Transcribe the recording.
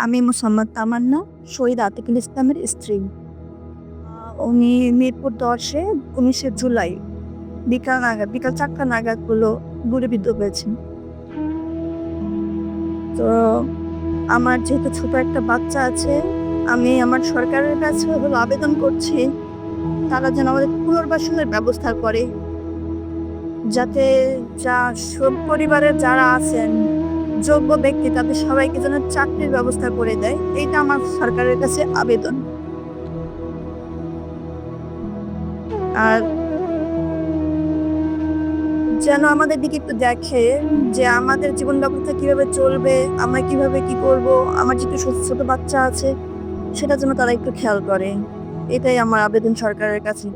আমি মোসাম্মদ তামান্না, শহীদ আতিকুল ইসলামের স্ত্রী। উনি মিরপুর ১০-এ ১৯শে জুলাই বিকাল ৪টা নাগাদ গুলিবিদ্ধ হয়েছেন। তো আমার যেহেতু ছোট একটা বাচ্চা আছে, আমি আমার সরকারের কাছে আবেদন করছি তারা যেন আমাদের পুনর্বাসনের ব্যবস্থা করে, যাতে সব পরিবারের যারা আছেন যোগ্য ব্যক্তি তাদের সবাইকে যেন চাকরির ব্যবস্থা করে দেয়। এটা আমার সরকারের কাছে আবেদন। আর যেন আমাদের দিকে একটু দেখে যে আমাদের জীবন ব্যবস্থা কিভাবে চলবে, আমরা কিভাবে কি করব, আমার যেহেতু ছোট বাচ্চা আছে সেটা যেন তারা একটু খেয়াল করে। এটাই আমার আবেদন সরকারের কাছে।